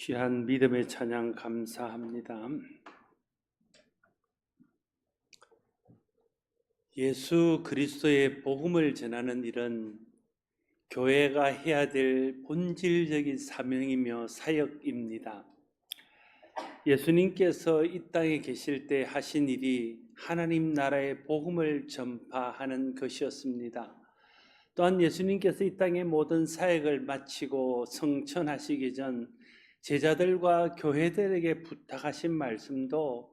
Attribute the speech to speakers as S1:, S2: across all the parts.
S1: 귀한 믿음의 찬양 감사합니다. 예수 그리스도의 복음을 전하는 일은 교회가 해야 될 본질적인 사명이며 사역입니다. 예수님께서 이 땅에 계실 때 하신 일이 하나님 나라의 복음을 전파하는 것이었습니다. 또한 예수님께서 이 땅의 모든 사역을 마치고 성천하시기 전 제자들과 교회들에게 부탁하신 말씀도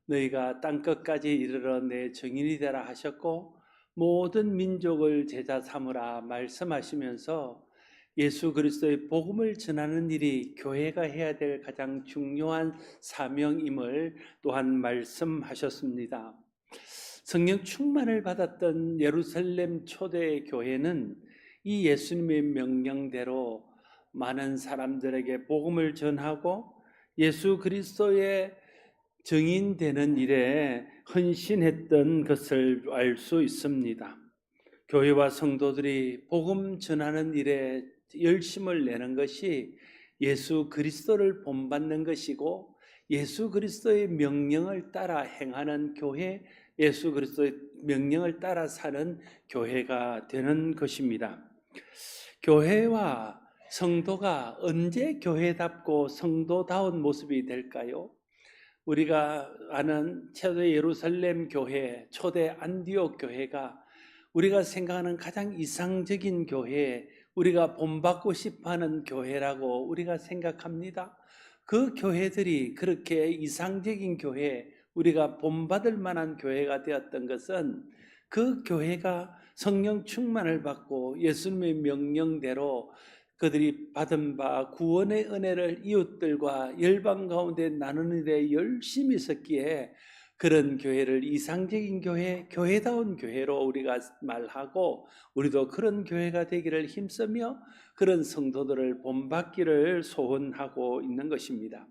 S1: 너희가 땅끝까지 이르러 내 증인이 되라 하셨고 모든 민족을 제자 삼으라 말씀하시면서 예수 그리스도의 복음을 전하는 일이 교회가 해야 될 가장 중요한 사명임을 또한 말씀하셨습니다. 성령 충만을 받았던 예루살렘 초대 교회는 이 예수님의 명령대로 많은 사람들에게 복음을 전하고 예수 그리스도의 증인되는 일에 헌신했던 것을 알 수 있습니다. 교회와 성도들이 복음 전하는 일에 열심을 내는 것이 예수 그리스도를 본받는 것이고 예수 그리스도의 명령을 따라 행하는 교회, 예수 그리스도의 명령을 따라 사는 교회가 되는 것입니다. 교회와 성도가 언제 교회답고 성도다운 모습이 될까요? 우리가 아는 초대 예루살렘 교회, 초대 안디옥 교회가 우리가 생각하는 가장 이상적인 교회, 우리가 본받고 싶어하는 교회라고 우리가 생각합니다. 그 교회들이 그렇게 이상적인 교회, 우리가 본받을 만한 교회가 되었던 것은 그 교회가 성령 충만을 받고 예수님의 명령대로 그들이 받은 바 구원의 은혜를 이웃들과 열방 가운데 나누는 데 열심히 있었기에 그런 교회를 이상적인 교회, 교회다운 교회로 우리가 말하고 우리도 그런 교회가 되기를 힘쓰며 그런 성도들을 본받기를 소원하고 있는 것입니다.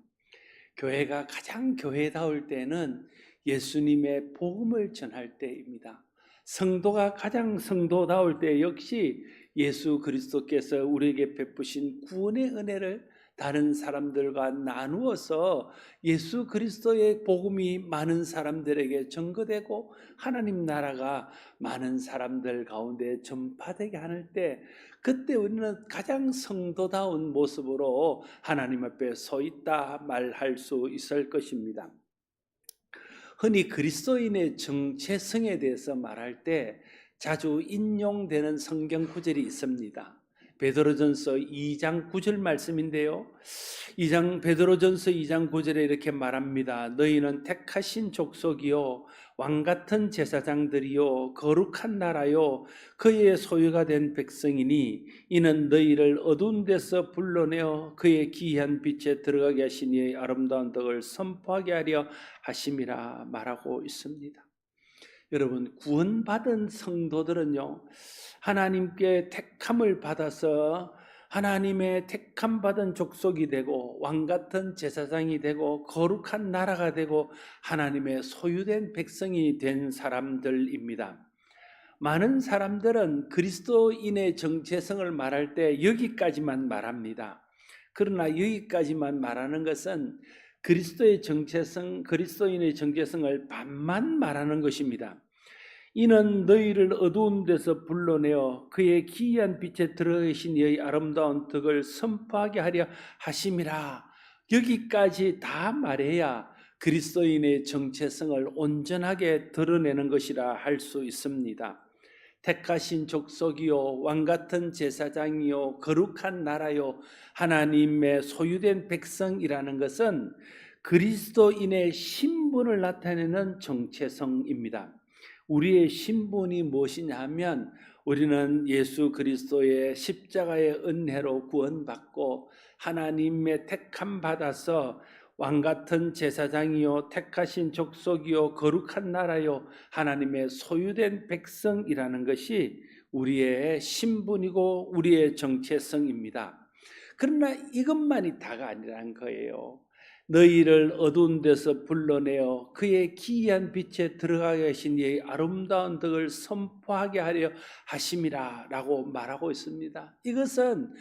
S1: 교회가 가장 교회다울 때는 예수님의 복음을 전할 때입니다. 성도가 가장 성도다울 때 역시 예수 그리스도께서 우리에게 베푸신 구원의 은혜를 다른 사람들과 나누어서 예수 그리스도의 복음이 많은 사람들에게 전거되고 하나님 나라가 많은 사람들 가운데 전파되게 하는 때 그때 우리는 가장 성도다운 모습으로 하나님 앞에 서 있다 말할 수 있을 것입니다. 흔히 그리스도인의 정체성에 대해서 말할 때 자주 인용되는 성경 구절이 있습니다. 베드로전서 2장 9절 말씀인데요. 베드로전서 2장 9절에 이렇게 말합니다. 너희는 택하신 족속이요 왕같은 제사장들이요 거룩한 나라요 그의 소유가 된 백성이니 이는 너희를 어두운 데서 불러내어 그의 기이한 빛에 들어가게 하신 이의 아름다운 덕을 선포하게 하려 하심이라 말하고 있습니다. 여러분, 구원받은 성도들은요 하나님께 택함을 받아서 하나님의 택함 받은 족속이 되고 왕같은 제사장이 되고 거룩한 나라가 되고 하나님의 소유된 백성이 된 사람들입니다. 많은 사람들은 그리스도인의 정체성을 말할 때 여기까지만 말합니다. 그러나 여기까지만 말하는 것은 그리스도의 정체성, 그리스도인의 정체성을 반만 말하는 것입니다. 이는 너희를 어두운 데서 불러내어 그의 기이한 빛에 들어계신 이의 아름다운 덕을 선포하게 하려 하심이라. 여기까지 다 말해야 그리스도인의 정체성을 온전하게 드러내는 것이라 할 수 있습니다. 택하신 족속이요 왕같은 제사장이요 거룩한 나라요 하나님의 소유된 백성이라는 것은 그리스도인의 신분을 나타내는 정체성입니다. 우리의 신분이 무엇이냐 하면 우리는 예수 그리스도의 십자가의 은혜로 구원받고 하나님의 택함 받아서 왕같은 제사장이요 택하신 족속이요 거룩한 나라요 하나님의 소유된 백성이라는 것이 우리의 신분이고 우리의 정체성입니다. 그러나 이것만이 다가 아니라는 거예요. 너희를 어두운 데서 불러내어 그의 기이한 빛에 들어가게 하신 이의 아름다운 덕을 선포하게 하려 하심이라 라고 말하고 있습니다. 이것은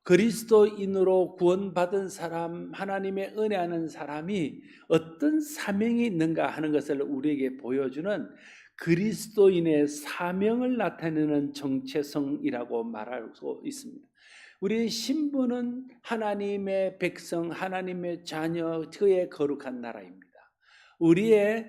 S1: 그리스도인으로 구원받은 사람, 하나님의 은혜하는 사람이 어떤 사명이 있는가 하는 것을 우리에게 보여주는 그리스도인의 사명을 나타내는 정체성이라고 말할 수 있습니다. 우리의 신분은 하나님의 백성, 하나님의 자녀, 그의 거룩한 나라입니다. 우리의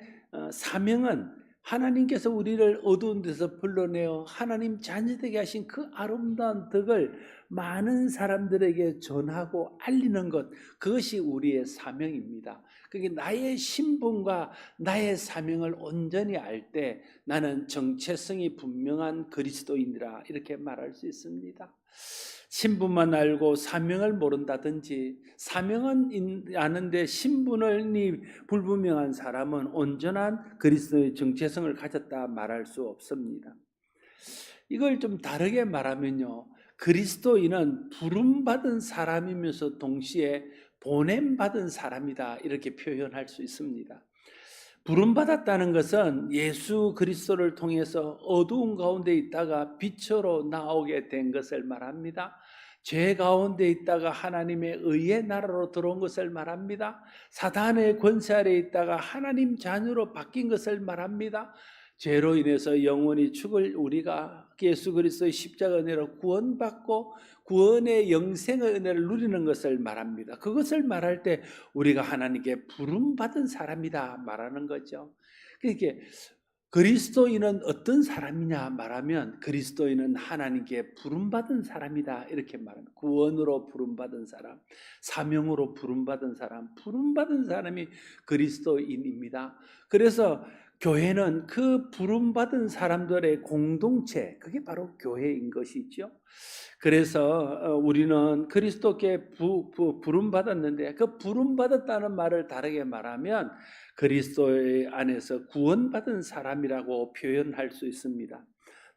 S1: 사명은 하나님께서 우리를 어두운 데서 불러내어 하나님 자녀되게 하신 그 아름다운 덕을 많은 사람들에게 전하고 알리는 것, 그것이 우리의 사명입니다. 그게 나의 신분과 나의 사명을 온전히 알 때 나는 정체성이 분명한 그리스도인이라 이렇게 말할 수 있습니다. 신분만 알고 사명을 모른다든지, 사명은 아는데 신분이 불분명한 사람은 온전한 그리스도의 정체성을 가졌다 말할 수 없습니다. 이걸 좀 다르게 말하면요, 그리스도인은 부름받은 사람이면서 동시에 보냄받은 사람이다 이렇게 표현할 수 있습니다. 부름받았다는 것은 예수 그리스도를 통해서 어두운 가운데 있다가 빛으로 나오게 된 것을 말합니다. 죄 가운데 있다가 하나님의 의의 나라로 들어온 것을 말합니다. 사단의 권세 아래 있다가 하나님 자녀로 바뀐 것을 말합니다. 죄로 인해서 영원히 죽을 우리가 예수 그리스도의 십자가 은혜로 구원받고 구원의 영생의 은혜를 누리는 것을 말합니다. 그것을 말할 때 우리가 하나님께 부름받은 사람이다 말하는 거죠. 그러니까 그리스도인은 어떤 사람이냐 말하면 그리스도인은 하나님께 부름받은 사람이다 이렇게 말합니다. 구원으로 부름받은 사람, 사명으로 부름받은 사람, 부름받은 사람이 그리스도인입니다. 그래서 교회는 그 부름받은 사람들의 공동체, 그게 바로 교회인 것이죠. 그래서 우리는 그리스도께 부름받았는데 그 부름받았다는 말을 다르게 말하면 그리스도의 안에서 구원받은 사람이라고 표현할 수 있습니다.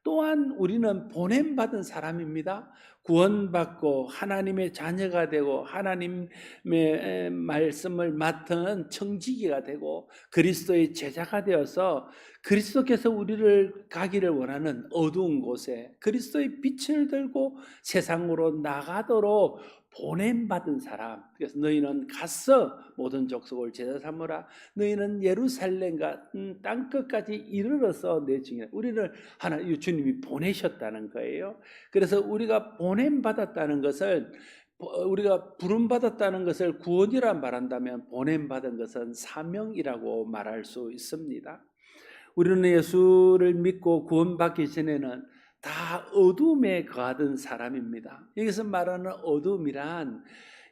S1: 또한 우리는 보냄받은 사람입니다. 구원받고 하나님의 자녀가 되고 하나님의 말씀을 맡은 청지기가 되고 그리스도의 제자가 되어서 그리스도께서 우리를 가기를 원하는 어두운 곳에 그리스도의 빛을 들고 세상으로 나가도록 보냄받은 사람. 그래서 너희는 가서 모든 족속을 제자 삼으라. 너희는 예루살렘 같은 땅끝까지 이르러서 내 증인이라. 우리를 주님이 보내셨다는 거예요. 그래서 우리가 보냄받았다는 것을, 우리가 부름받았다는 것을 구원이라 말한다면 보냄받은 것은 사명이라고 말할 수 있습니다. 우리는 예수를 믿고 구원받기 전에는 다 어둠에 거하던 사람입니다. 여기서 말하는 어둠이란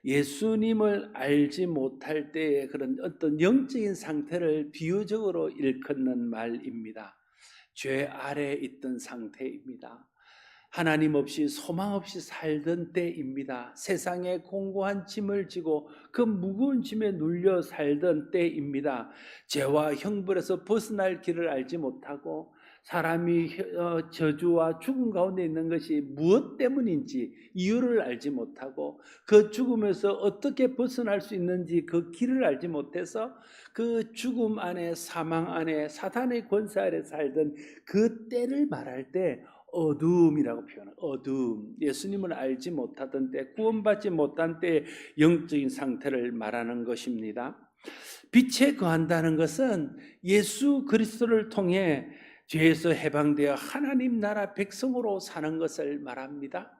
S1: 예수님을 알지 못할 때의 그런 어떤 영적인 상태를 비유적으로 일컫는 말입니다. 죄 아래에 있던 상태입니다. 하나님 없이 소망 없이 살던 때입니다. 세상에 공고한 짐을 지고 그 무거운 짐에 눌려 살던 때입니다. 죄와 형벌에서 벗어날 길을 알지 못하고 사람이 저주와 죽음 가운데 있는 것이 무엇 때문인지 이유를 알지 못하고 그 죽음에서 어떻게 벗어날 수 있는지 그 길을 알지 못해서 그 죽음 안에 사망 안에 사탄의 권세 아래 살던 그 때를 말할 때 어둠이라고 표현해요. 어둠. 예수님을 알지 못하던 때, 구원받지 못한 때의 영적인 상태를 말하는 것입니다. 빛에 거한다는 것은 예수 그리스도를 통해 죄에서 해방되어 하나님 나라 백성으로 사는 것을 말합니다.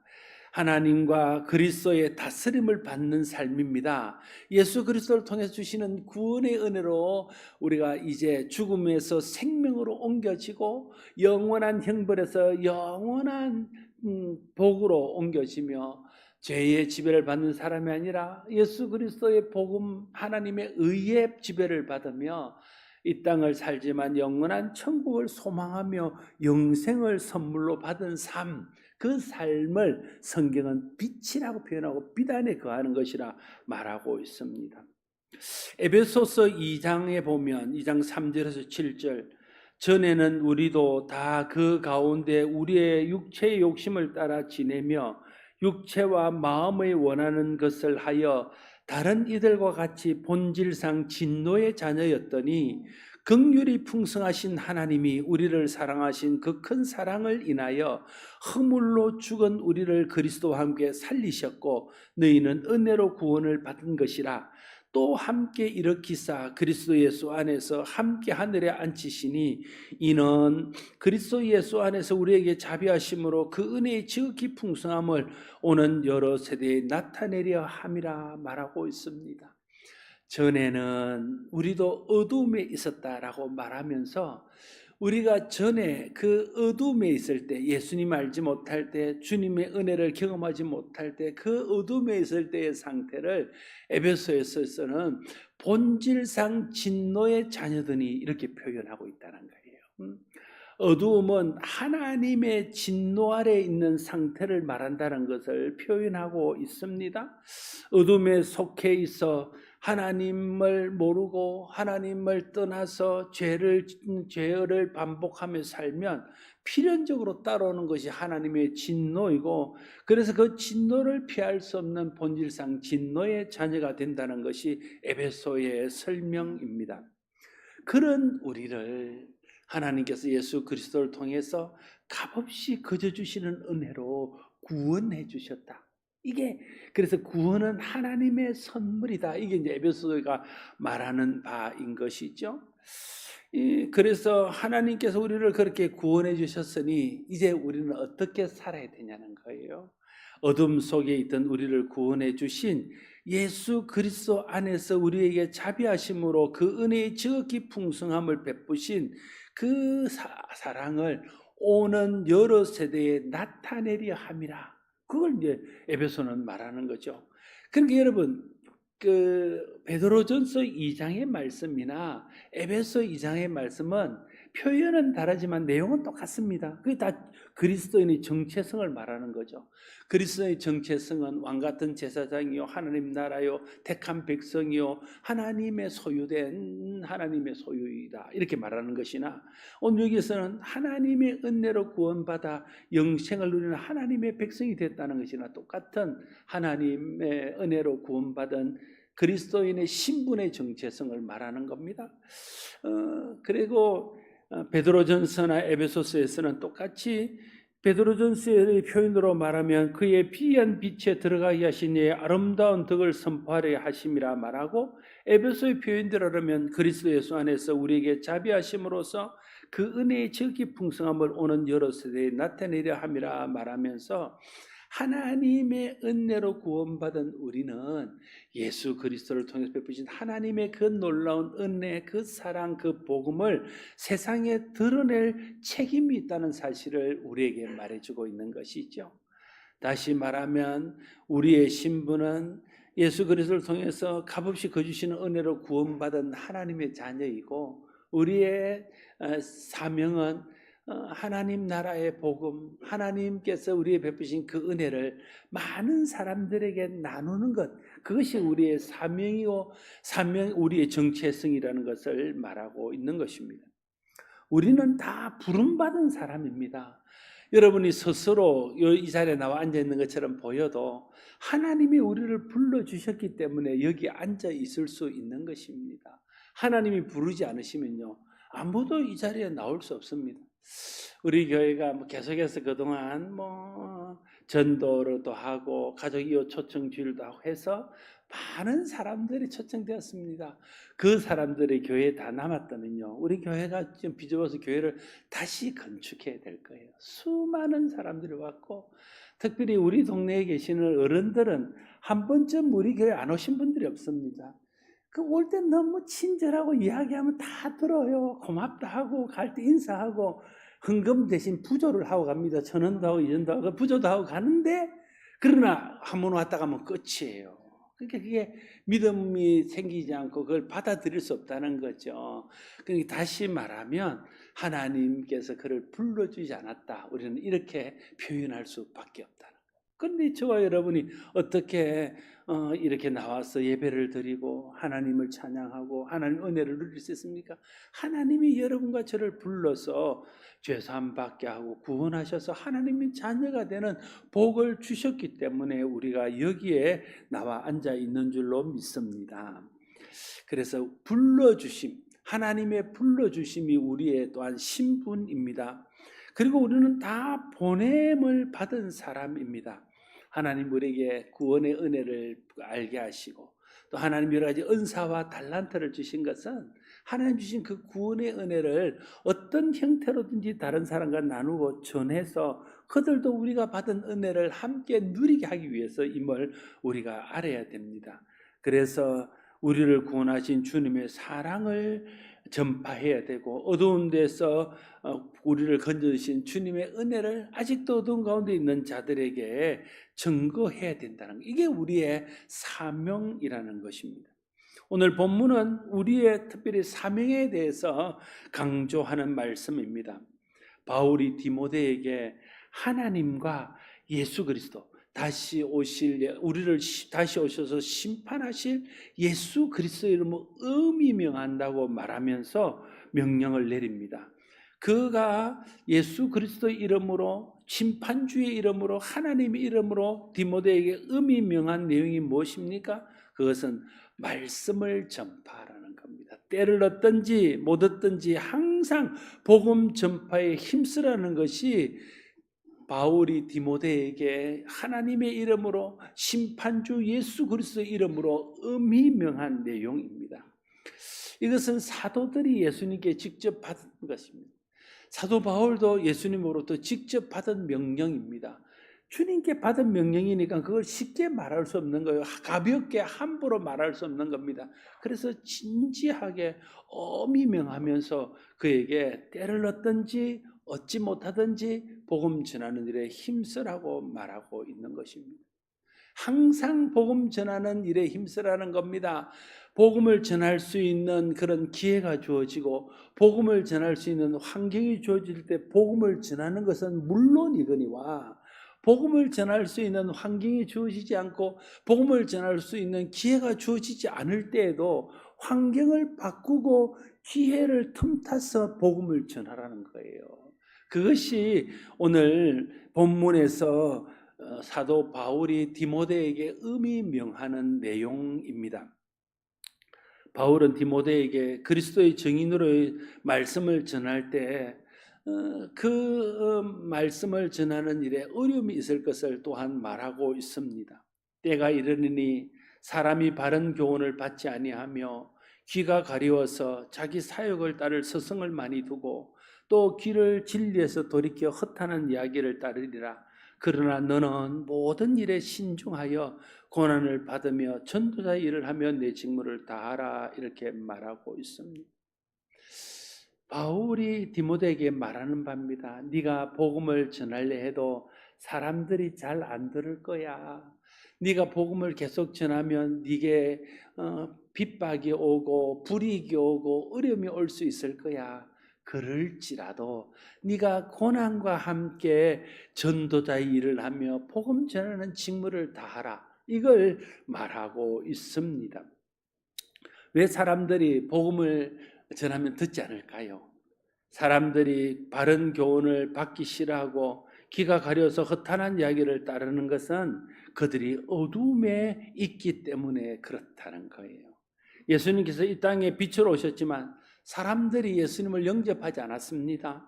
S1: 하나님과 그리스도의 다스림을 받는 삶입니다. 예수 그리스도를 통해 주시는 구원의 은혜로 우리가 이제 죽음에서 생명으로 옮겨지고 영원한 형벌에서 영원한 복으로 옮겨지며 죄의 지배를 받는 사람이 아니라 예수 그리스도의 복음 하나님의 의의 지배를 받으며 이 땅을 살지만 영원한 천국을 소망하며 영생을 선물로 받은 삶, 그 삶을 성경은 빛이라고 표현하고 빛 안에 거하는 것이라 말하고 있습니다. 에베소서 2장에 보면 2장 3절에서 7절, 전에는 우리도 다 그 가운데 우리의 육체의 욕심을 따라 지내며 육체와 마음의 원하는 것을 하여 다른 이들과 같이 본질상 진노의 자녀였더니 긍휼이 풍성하신 하나님이 우리를 사랑하신 그 큰 사랑을 인하여 허물로 죽은 우리를 그리스도와 함께 살리셨고 너희는 은혜로 구원을 받은 것이라. 또 함께 일으키사 그리스도 예수 안에서 함께 하늘에 앉히시니 이는 그리스도 예수 안에서 우리에게 자비하심으로 그 은혜의 지극히 풍성함을 오는 여러 세대에 나타내려 함이라 말하고 있습니다. 전에는 우리도 어둠에 있었다라고 말하면서 우리가 전에 그 어둠에 있을 때, 예수님 알지 못할 때, 주님의 은혜를 경험하지 못할 때, 그 어둠에 있을 때의 상태를 에베소에서는 본질상 진노의 자녀들이 이렇게 표현하고 있다는 거예요. 어두움은 하나님의 진노 아래 있는 상태를 말한다는 것을 표현하고 있습니다. 어둠에 속해 있어 하나님을 모르고 하나님을 떠나서 죄를 반복하며 살면 필연적으로 따라오는 것이 하나님의 진노이고, 그래서 그 진노를 피할 수 없는 본질상 진노의 자녀가 된다는 것이 에베소의 설명입니다. 그런 우리를 하나님께서 예수 그리스도를 통해서 값없이 거저 주시는 은혜로 구원해 주셨다. 이게 그래서 구원은 하나님의 선물이다. 이게 이제 에베소가 말하는 바인 것이죠. 그래서 하나님께서 우리를 그렇게 구원해 주셨으니 이제 우리는 어떻게 살아야 되냐는 거예요. 어둠 속에 있던 우리를 구원해 주신 예수 그리스도 안에서 우리에게 자비하심으로 그 은혜의 지극히 풍성함을 베푸신 그 사랑을 오는 여러 세대에 나타내려 함이라. 그걸 이제 에베소는 말하는 거죠. 그러니까 여러분, 그 베드로전서 2장의 말씀이나 에베소 2장의 말씀은 표현은 다르지만 내용은 똑같습니다. 그게 다 그리스도인의 정체성을 말하는 거죠. 그리스도의 정체성은 왕같은 제사장이요, 하나님 나라요, 택한 백성이요, 하나님의 소유된 하나님의 소유이다, 이렇게 말하는 것이나, 오늘 여기서는 하나님의 은혜로 구원받아 영생을 누리는 하나님의 백성이 됐다는 것이나 똑같은 하나님의 은혜로 구원받은 그리스도인의 신분의 정체성을 말하는 겁니다. 그리고 베드로전서나 에베소서에서는 똑같이 베드로전서의 표현으로 말하면 그의 비한 빛에 들어가게 하신 이의 아름다운 덕을 선포하려 하심이라 말하고, 에베소의 표현대로 하면 그리스도 예수 안에서 우리에게 자비하심으로써 그 은혜의 지극히 풍성함을 오는 여러 세대에 나타내려 함이라 말하면서, 하나님의 은혜로 구원받은 우리는 예수 그리스도를 통해서 베푸신 하나님의 그 놀라운 은혜, 그 사랑, 그 복음을 세상에 드러낼 책임이 있다는 사실을 우리에게 말해주고 있는 것이죠. 다시 말하면 우리의 신분은 예수 그리스도를 통해서 값없이 거주시는 은혜로 구원받은 하나님의 자녀이고, 우리의 사명은 하나님 나라의 복음, 하나님께서 우리에 베푸신 그 은혜를 많은 사람들에게 나누는 것, 그것이 우리의 사명이고 우리의 정체성이라는 것을 말하고 있는 것입니다. 우리는 다 부름받은 사람입니다. 여러분이 스스로 이 자리에 나와 앉아 있는 것처럼 보여도 하나님이 우리를 불러주셨기 때문에 여기 앉아 있을 수 있는 것입니다. 하나님이 부르지 않으시면요, 아무도 이 자리에 나올 수 없습니다. 우리 교회가 계속해서 그동안 전도로도 하고 가족 이웃 초청 주일도 하고 해서 많은 사람들이 초청되었습니다. 그 사람들이 교회에 다 남았다면요, 우리 교회가 좀 비좁아서 교회를 다시 건축해야 될 거예요. 수많은 사람들이 왔고, 특별히 우리 동네에 계시는 어른들은 한 번쯤 우리 교회 안 오신 분들이 없습니다. 그 올 때 너무 친절하고 이야기하면 다 들어요. 고맙다 하고 갈 때 인사하고 헌금 대신 부조를 하고 갑니다. 천원도 하고 이전도 하고 부조도 하고 가는데, 그러나 한 번 왔다 가면 끝이에요. 그러니까 그게 믿음이 생기지 않고 그걸 받아들일 수 없다는 거죠. 그러니까 다시 말하면 하나님께서 그를 불러주지 않았다, 우리는 이렇게 표현할 수밖에 없다는 거예요. 그런데 저와 여러분이 어떻게 이렇게 나와서 예배를 드리고 하나님을 찬양하고 하나님 은혜를 누릴 수 있습니까? 하나님이 여러분과 저를 불러서 죄사함 받게 하고 구원하셔서 하나님의 자녀가 되는 복을 주셨기 때문에 우리가 여기에 나와 앉아 있는 줄로 믿습니다. 그래서 불러주심, 하나님의 불러주심이 우리의 또한 신분입니다. 그리고 우리는 다 보냄을 받은 사람입니다. 하나님 우리에게 구원의 은혜를 알게 하시고 또 하나님 여러 가지 은사와 달란트를 주신 것은 하나님 주신 그 구원의 은혜를 어떤 형태로든지 다른 사람과 나누고 전해서 그들도 우리가 받은 은혜를 함께 누리게 하기 위해서임을 우리가 알아야 됩니다. 그래서 우리를 구원하신 주님의 사랑을 전파해야 되고 어두운 데서 우리를 건져주신 주님의 은혜를 아직도 어두운 가운데 있는 자들에게 증거해야 된다는 것. 이게 우리의 사명이라는 것입니다. 오늘 본문은 우리의 특별히 사명에 대해서 강조하는 말씀입니다. 바울이 디모데에게 하나님과 예수 그리스도 다시 오실 우리를 다시 오셔서 심판하실 예수 그리스도 이름으로 의미 명한다고 말하면서 명령을 내립니다. 그가 예수 그리스도 이름으로 심판주의 이름으로 하나님의 이름으로 디모데에게 의미 명한 내용이 무엇입니까? 그것은 말씀을 전파하라는 겁니다. 때를 얻든지 못 얻든지 항상 복음 전파에 힘쓰라는 것이 바울이 디모데에게 하나님의 이름으로 심판주 예수 그리스도의 이름으로 의미 명한 내용입니다. 이것은 사도들이 예수님께 직접 받은 것입니다. 사도 바울도 예수님으로부터 직접 받은 명령입니다. 주님께 받은 명령이니까 그걸 쉽게 말할 수 없는 거예요. 가볍게 함부로 말할 수 없는 겁니다. 그래서 진지하게 엄히 명하면서 그에게 때를 얻든지 얻지 못하든지 복음 전하는 일에 힘쓰라고 말하고 있는 것입니다. 항상 복음 전하는 일에 힘쓰라는 겁니다. 복음을 전할 수 있는 그런 기회가 주어지고 복음을 전할 수 있는 환경이 주어질 때 복음을 전하는 것은 물론이거니와 복음을 전할 수 있는 환경이 주어지지 않고 복음을 전할 수 있는 기회가 주어지지 않을 때에도 환경을 바꾸고 기회를 틈타서 복음을 전하라는 거예요. 그것이 오늘 본문에서 사도 바울이 디모데에게 의미 명하는 내용입니다. 바울은 디모데에게 그리스도의 증인으로의 말씀을 전할 때 그 말씀을 전하는 일에 어려움이 있을 것을 또한 말하고 있습니다. 때가 이르니 사람이 바른 교훈을 받지 아니하며 귀가 가리워서 자기 사욕을 따를 스승을 많이 두고 또 귀를 진리에서 돌이켜 허탄한 이야기를 따르리라. 그러나 너는 모든 일에 신중하여 고난을 받으며 전도자의 일을 하며 내 직무를 다하라 이렇게 말하고 있습니다. 바울이 디모데에게 말하는 바입니다. 네가 복음을 전하려 해도 사람들이 잘 안 들을 거야. 네가 복음을 계속 전하면 네게 핍박이 오고 불이익이 오고 어려움이 올 수 있을 거야. 그럴지라도 네가 고난과 함께 전도자의 일을 하며 복음 전하는 직무를 다하라. 이걸 말하고 있습니다. 왜 사람들이 복음을 전하면 듣지 않을까요? 사람들이 바른 교훈을 받기 싫어하고 귀가 가려서 허탄한 이야기를 따르는 것은 그들이 어둠에 있기 때문에 그렇다는 거예요. 예수님께서 이 땅에 빛으로 오셨지만 사람들이 예수님을 영접하지 않았습니다.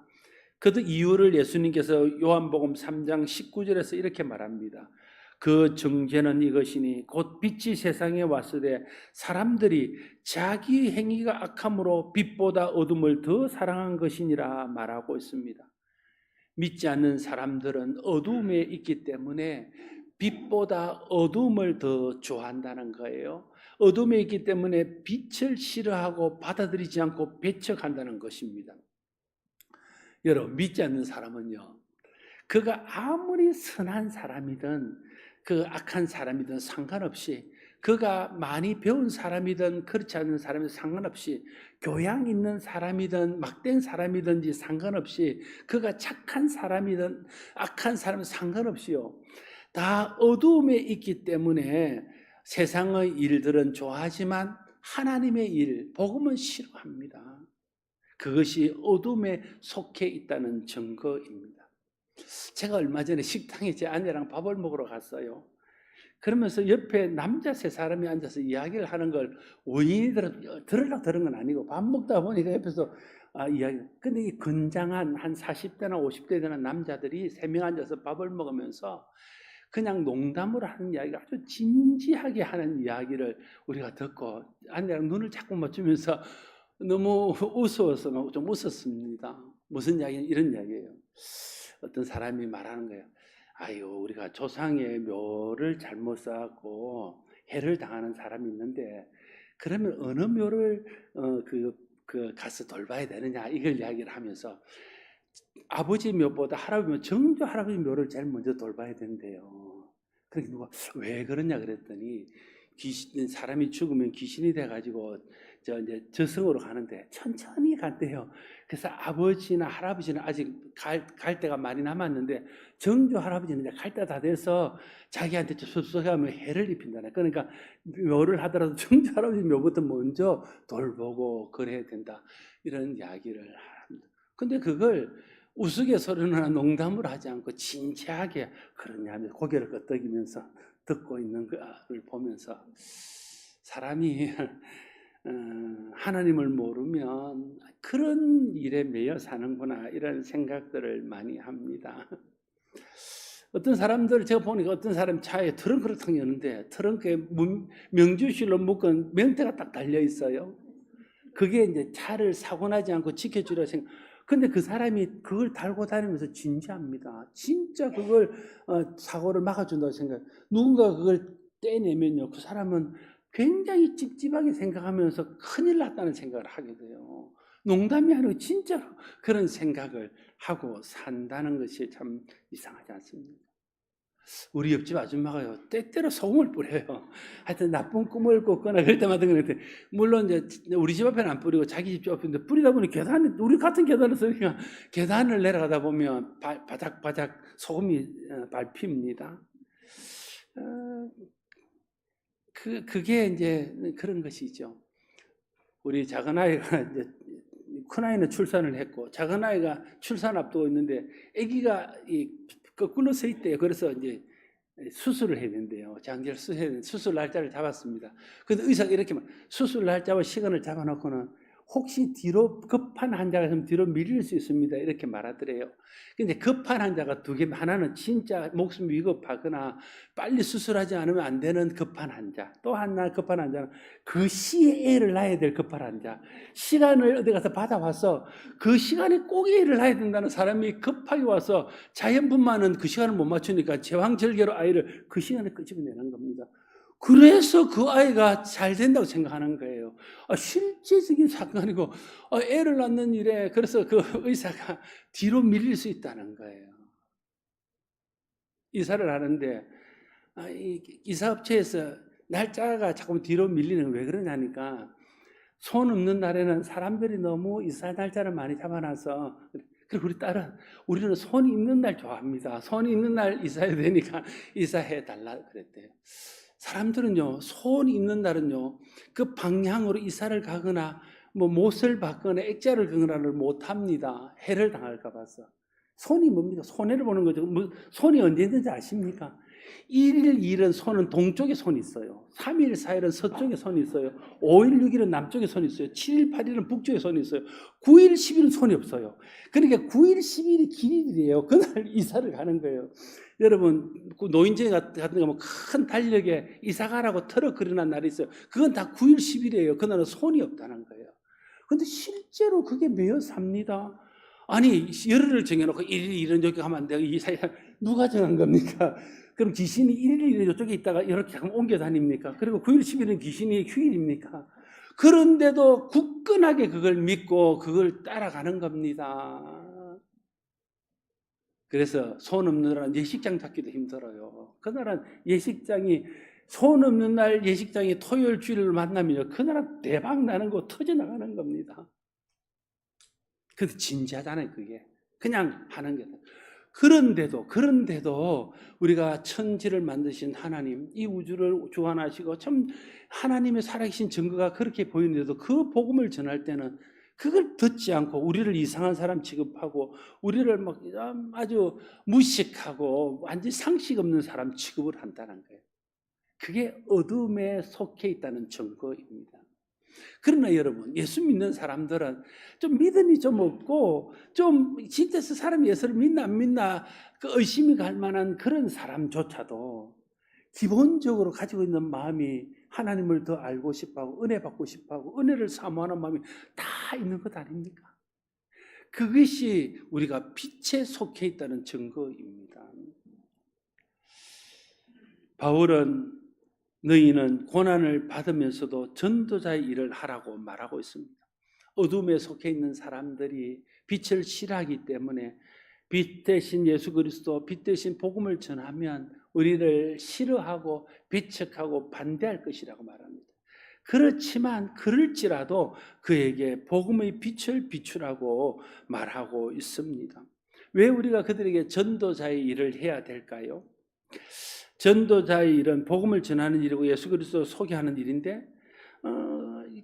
S1: 그 이유를 예수님께서 요한복음 3장 19절에서 이렇게 말합니다. 그 증죄는 이것이니 곧 빛이 세상에 왔으되 사람들이 자기 행위가 악함으로 빛보다 어둠을 더 사랑한 것이니라 말하고 있습니다. 믿지 않는 사람들은 어둠에 있기 때문에 빛보다 어둠을 더 좋아한다는 거예요. 어둠에 있기 때문에 빛을 싫어하고 받아들이지 않고 배척한다는 것입니다. 여러분, 믿지 않는 사람은요, 그가 아무리 선한 사람이든 그 악한 사람이든 상관없이, 그가 많이 배운 사람이든 그렇지 않은 사람이든 상관없이, 교양 있는 사람이든 막된 사람이든지 상관없이, 그가 착한 사람이든 악한 사람이든 상관없이요, 다 어두움에 있기 때문에 세상의 일들은 좋아하지만 하나님의 일, 복음은 싫어합니다. 그것이 어둠에 속해 있다는 증거입니다. 제가 얼마 전에 식당에 제 아내랑 밥을 먹으러 갔어요. 그러면서 옆에 남자 세 사람이 앉아서 이야기를 하는 걸 원인이 들으려고 들은 건 아니고 밥 먹다 보니까 옆에서 이야기. 근데 이 건장한 한 40대나 50대 되는 남자들이 3명 앉아서 밥을 먹으면서 그냥 농담으로 하는 이야기가 아주 진지하게 하는 이야기를 우리가 듣고 아내랑 눈을 자꾸 맞추면서 너무 웃어서 좀 웃었습니다. 무슨 이야기? 이런 이야기예요. 어떤 사람이 말하는 거예요. 아유, 우리가 조상의 묘를 잘못 쌓고 해를 당하는 사람이 있는데 그러면 어느 묘를 가서 돌봐야 되느냐 이걸 이야기를 하면서 아버지 묘보다 할아버지 묘, 정조 할아버지 묘를 제일 먼저 돌봐야 된대요. 그러니까 누가 왜 그러냐 그랬더니 사람이 죽으면 귀신이 돼가지고 이제 저승으로 가는데 천천히 간대요. 그래서 아버지나 할아버지는 아직 갈 때가 많이 남았는데 정조 할아버지는 이제 갈 때 다 돼서 자기한테 섭섭해하면 해를 입힌다네. 그러니까 묘를 하더라도 정조 할아버지 묘부터 먼저 돌보고 그래야 된다. 이런 이야기를 합니다. 근데 그걸 우스갯소리나 농담으로 하지 않고 진지하게 그러냐면 고개를 끄덕이면서 듣고 있는 것을 보면서 사람이 하나님을 모르면 그런 일에 매여 사는구나 이런 생각들을 많이 합니다. 어떤 사람들 제가 보니까 어떤 사람 차에 트렁크를 탁 여는데 트렁크에 명주실로 묶은 명태가 딱 달려 있어요. 그게 이제 차를 사고 나지 않고 지켜주려 생각. 근데 그 사람이 그걸 달고 다니면서 진지합니다. 진짜 그걸 사고를 막아준다고 생각. 누군가 그걸 떼내면요, 그 사람은 굉장히 찝찝하게 생각하면서 큰일 났다는 생각을 하게 돼요. 농담이 아니고 진짜로 그런 생각을 하고 산다는 것이 참 이상하지 않습니까? 우리 옆집 아줌마가요, 때때로 소금을 뿌려요. 하여튼 나쁜 꿈을 꿨거나 그럴 때마다 그랬는데, 물론 이제 우리 집 앞에는 안 뿌리고 자기 집 앞인데 뿌리다 보니 우리 같은 계단을 쓰니까 계단을 내려가다 보면 바닥바닥 소금이 밟힙니다. 그게 이제 그런 것이죠. 우리 작은 아이가 이제 큰 아이는 출산을 했고 작은 아이가 출산 앞두고 있는데 아기가 거꾸로 서 있대요. 그래서 이제 수술을 해야 된대요. 장기를 수술 날짜를 잡았습니다. 근데 의사가 이렇게 수술 날짜와 시간을 잡아놓고는 혹시 뒤로 급한 환자가 있으면 뒤로 밀릴 수 있습니다. 이렇게 말하더래요. 근데 급한 환자가 두 개, 하나는 진짜 목숨이 위급하거나 빨리 수술하지 않으면 안 되는 급한 환자. 또 하나 급한 환자는 그 시에 애를 낳아야 될 급한 환자. 시간을 어디 가서 받아와서 그 시간에 꼭 애를 낳아야 된다는 사람이 급하게 와서 자연분만은 그 시간을 못 맞추니까 제왕절개로 아이를 그 시간에 끄집어내는 겁니다. 그래서 그 아이가 잘 된다고 생각하는 거예요. 실제적인 사건이고 애를 낳는 일에 그래서 그 의사가 뒤로 밀릴 수 있다는 거예요. 이사를 하는데 이사업체에서 날짜가 자꾸 뒤로 밀리는 왜 그러냐니까 손 없는 날에는 사람들이 너무 이사 날짜를 많이 잡아놔서 그리고 우리 딸은 우리는 손이 있는 날 좋아합니다. 손이 있는 날 이사해야 되니까 이사해 달라 그랬대요. 사람들은요, 손이 있는 날은요, 그 방향으로 이사를 가거나, 못을 받거나, 액자를 긁거나를 못 합니다. 해를 당할까 봐서. 손이 뭡니까? 손해를 보는 거죠. 손이 언제 있는지 아십니까? 1일, 2일은 손은 동쪽에 손이 있어요. 3일, 4일은 서쪽에 손이 있어요. 5일, 6일은 남쪽에 손이 있어요. 7일, 8일은 북쪽에 손이 있어요. 9일, 10일은 손이 없어요. 그러니까 9일, 10일이 길일이에요. 그날 이사를 가는 거예요. 여러분, 노인정 같은 거 큰 달력에 이사 가라고 트럭 그려놓은 날이 있어요. 그건 다 9일, 10일이에요. 그날은 손이 없다는 거예요. 근데 실제로 그게 매여 삽니다. 아니, 열흘을 정해놓고 1일, 2일은 여기 가면 안 돼요. 이 사이에 누가 정한 겁니까? 그럼 귀신이 1일, 2일 이쪽에 있다가 이렇게 잠깐 옮겨 다닙니까? 그리고 9일, 10일은 귀신이 휴일입니까? 그런데도 굳건하게 그걸 믿고 그걸 따라가는 겁니다. 그래서 손 없는 날은 예식장 잡기도 힘들어요. 그날은 예식장이 손 없는 날 예식장이 토요일 주일을 만나면 그날은 대박 나는 거 터져나가는 겁니다. 그래서 진지하잖아요. 그게 그냥 하는 게. 그런데도 우리가 천지를 만드신 하나님, 이 우주를 주관하시고 참 하나님의 살아계신 증거가 그렇게 보이는데도 그 복음을 전할 때는 그걸 듣지 않고 우리를 이상한 사람 취급하고 우리를 막 아주 무식하고 완전 상식 없는 사람 취급을 한다는 거예요. 그게 어둠에 속해 있다는 증거입니다. 그러나 여러분, 예수 믿는 사람들은 좀 믿음이 좀 없고 좀 진짜 그 사람이 예수를 믿나 안 믿나 그 의심이 갈 만한 그런 사람조차도 기본적으로 가지고 있는 마음이 하나님을 더 알고 싶어하고 은혜 받고 싶어하고 은혜를 사모하는 마음이 다 있는 것 아닙니까? 그것이 우리가 빛에 속해 있다는 증거입니다. 바울은 너희는 고난을 받으면서도 전도자의 일을 하라고 말하고 있습니다. 어둠에 속해 있는 사람들이 빛을 싫어하기 때문에 빛 대신 예수 그리스도, 빛 대신 복음을 전하면 우리를 싫어하고 배척하고 반대할 것이라고 말합니다. 그렇지만 그럴지라도 그에게 복음의 빛을 비추라고 말하고 있습니다. 왜 우리가 그들에게 전도자의 일을 해야 될까요? 전도자의 일은 복음을 전하는 일이고 예수 그리스도를 소개하는 일인데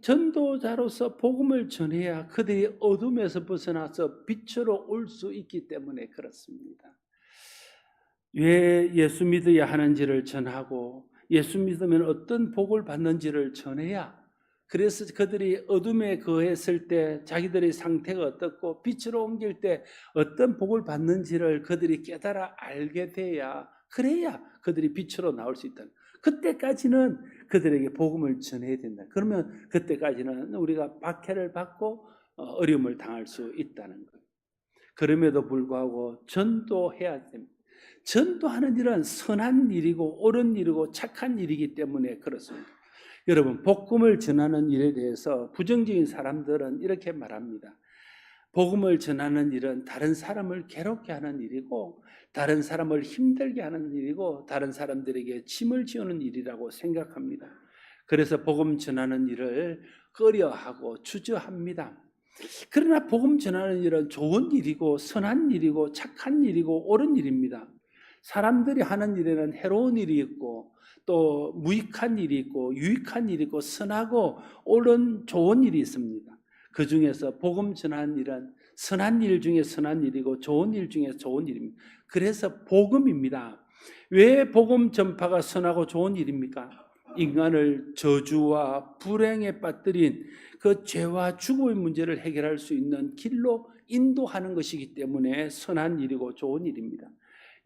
S1: 전도자로서 복음을 전해야 그들이 어둠에서 벗어나서 빛으로 올 수 있기 때문에 그렇습니다. 왜 예수 믿어야 하는지를 전하고 예수 믿으면 어떤 복을 받는지를 전해야, 그래서 그들이 어둠에 거했을 때 자기들의 상태가 어떻고 빛으로 옮길 때 어떤 복을 받는지를 그들이 깨달아 알게 돼야, 그래야 그들이 빛으로 나올 수 있다. 그때까지는 그들에게 복음을 전해야 된다. 그러면 그때까지는 우리가 박해를 받고 어려움을 당할 수 있다는 거예요. 그럼에도 불구하고 전도해야 됩니다. 전도하는 일은 선한 일이고 옳은 일이고 착한 일이기 때문에 그렇습니다. 여러분, 복음을 전하는 일에 대해서 부정적인 사람들은 이렇게 말합니다. 복음을 전하는 일은 다른 사람을 괴롭게 하는 일이고 다른 사람을 힘들게 하는 일이고 다른 사람들에게 짐을 지우는 일이라고 생각합니다. 그래서 복음 전하는 일을 꺼려하고 주저합니다. 그러나 복음 전하는 일은 좋은 일이고 선한 일이고 착한 일이고 옳은 일입니다. 사람들이 하는 일에는 해로운 일이 있고 또 무익한 일이 있고 유익한 일이 있고 선하고 옳은 좋은 일이 있습니다. 그 중에서 복음 전하는 일은 선한 일 중에 선한 일이고 좋은 일 중에 좋은 일입니다. 그래서 복음입니다. 왜 복음 전파가 선하고 좋은 일입니까? 인간을 저주와 불행에 빠뜨린 그 죄와 죽음의 문제를 해결할 수 있는 길로 인도하는 것이기 때문에 선한 일이고 좋은 일입니다.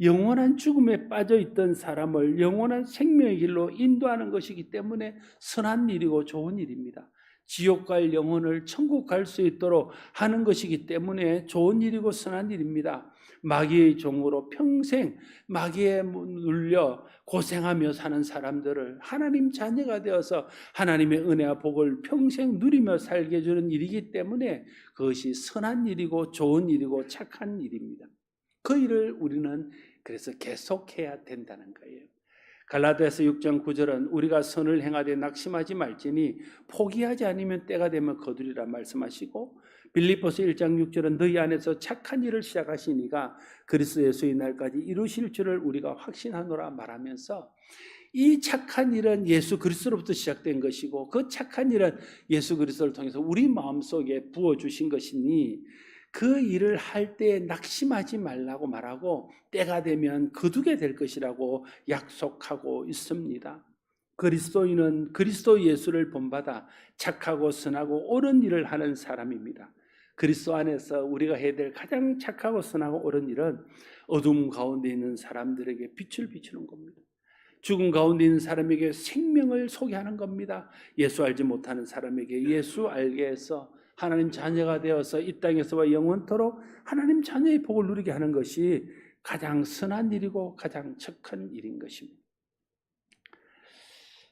S1: 영원한 죽음에 빠져있던 사람을 영원한 생명의 길로 인도하는 것이기 때문에 선한 일이고 좋은 일입니다. 지옥 갈 영혼을 천국 갈 수 있도록 하는 것이기 때문에 좋은 일이고 선한 일입니다. 마귀의 종으로 평생 마귀에 눌려 고생하며 사는 사람들을 하나님 자녀가 되어서 하나님의 은혜와 복을 평생 누리며 살게 해주는 일이기 때문에 그것이 선한 일이고 좋은 일이고 착한 일입니다. 그 일을 우리는 그래서 계속해야 된다는 거예요. 갈라디아서 6장 9절은 우리가 선을 행하되 낙심하지 말지니 포기하지 않으면 때가 되면 거두리라 말씀하시고, 빌립보서 1장 6절은 너희 안에서 착한 일을 시작하신 이가 그리스도 예수의 날까지 이루실 줄을 우리가 확신하노라 말하면서, 이 착한 일은 예수 그리스도로부터 시작된 것이고 그 착한 일은 예수 그리스도를 통해서 우리 마음속에 부어주신 것이니 그 일을 할 때 낙심하지 말라고 말하고 때가 되면 거두게 될 것이라고 약속하고 있습니다. 그리스도인은 그리스도 예수를 본받아 착하고 선하고 옳은 일을 하는 사람입니다. 그리스도 안에서 우리가 해야 될 가장 착하고 선하고 옳은 일은 어둠 가운데 있는 사람들에게 빛을 비추는 겁니다. 죽음 가운데 있는 사람에게 생명을 소개하는 겁니다. 예수 알지 못하는 사람에게 예수 알게 해서 하나님 자녀가 되어서 이 땅에서와 영원토록 하나님 자녀의 복을 누리게 하는 것이 가장 선한 일이고 가장 착한 일인 것입니다.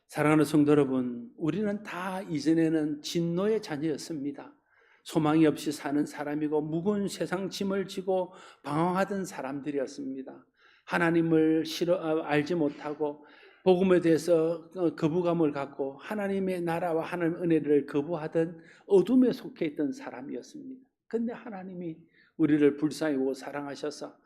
S1: 사랑하는 성도 여러분, 우리는 다 이전에는 진노의 자녀였습니다. 소망이 없이 사는 사람이고 무거운 세상 짐을 지고 방황하던 사람들이었습니다. 하나님을 알지 못하고 복음에 대해서 거부감을 갖고 하나님의 나라와 하나님의 은혜를 거부하던 어둠에 속해 있던 사람이었습니다. 그런데 하나님이 우리를 불쌍히 보고 사랑하셔서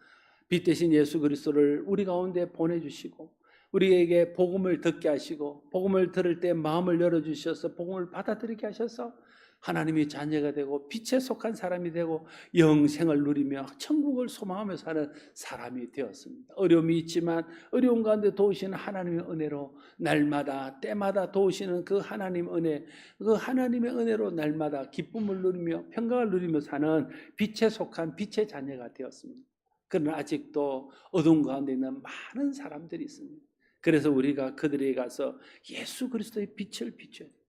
S1: 빛 대신 예수 그리스도를 우리 가운데 보내주시고 우리에게 복음을 듣게 하시고 복음을 들을 때 마음을 열어주셔서 복음을 받아들이게 하셔서 하나님의 자녀가 되고 빛에 속한 사람이 되고 영생을 누리며 천국을 소망하며 사는 사람이 되었습니다. 어려움이 있지만 어려운 가운데 도우시는 하나님의 은혜로 날마다 때마다 도우시는 그 하나님 은혜, 그 하나님의 은혜로 날마다 기쁨을 누리며 평강을 누리며 사는 빛에 속한 빛의 자녀가 되었습니다. 그러나 아직도 어두운 가운데 있는 많은 사람들이 있습니다. 그래서 우리가 그들에게 가서 예수 그리스도의 빛을 비춰야 됩니다.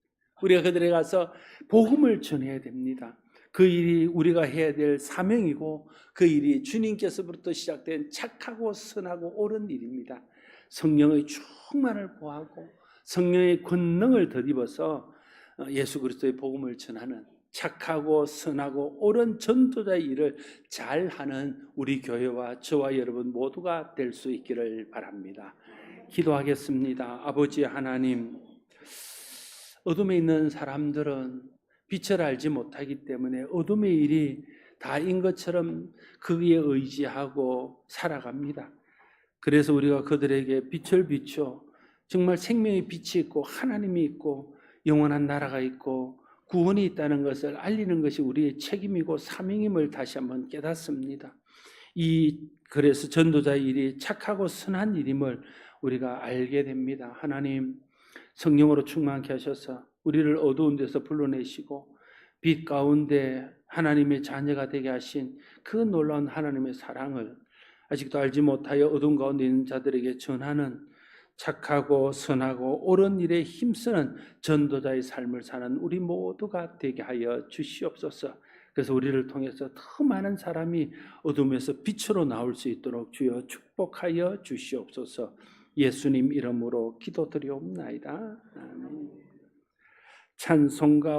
S1: 우리가 그들에게 가서 복음을 전해야 됩니다. 그 일이 우리가 해야 될 사명이고 그 일이 주님께서부터 시작된 착하고 선하고 옳은 일입니다. 성령의 충만을 구하고 성령의 권능을 덧입어서 예수 그리스도의 복음을 전하는 착하고 선하고 옳은 전도자의 일을 잘하는 우리 교회와 저와 여러분 모두가 될 수 있기를 바랍니다. 기도하겠습니다. 아버지 하나님, 어둠에 있는 사람들은 빛을 알지 못하기 때문에 어둠의 일이 다인 것처럼 거기에 의지하고 살아갑니다. 그래서 우리가 그들에게 빛을 비춰 정말 생명의 빛이 있고 하나님이 있고 영원한 나라가 있고 구원이 있다는 것을 알리는 것이 우리의 책임이고 사명임을 다시 한번 깨닫습니다. 그래서 전도자의 일이 착하고 선한 일임을 우리가 알게 됩니다. 하나님, 성령으로 충만케 하셔서 우리를 어두운 데서 불러내시고 빛 가운데 하나님의 자녀가 되게 하신 그 놀라운 하나님의 사랑을 아직도 알지 못하여 어두운 가운데 있는 자들에게 전하는 착하고 선하고 옳은 일에 힘쓰는 전도자의 삶을 사는 우리 모두가 되게 하여 주시옵소서. 그래서 우리를 통해서 더 많은 사람이 어둠에서 빛으로 나올 수 있도록 주여 축복하여 주시옵소서. 예수님 이름으로 기도드리옵나이다. 아멘. 찬송가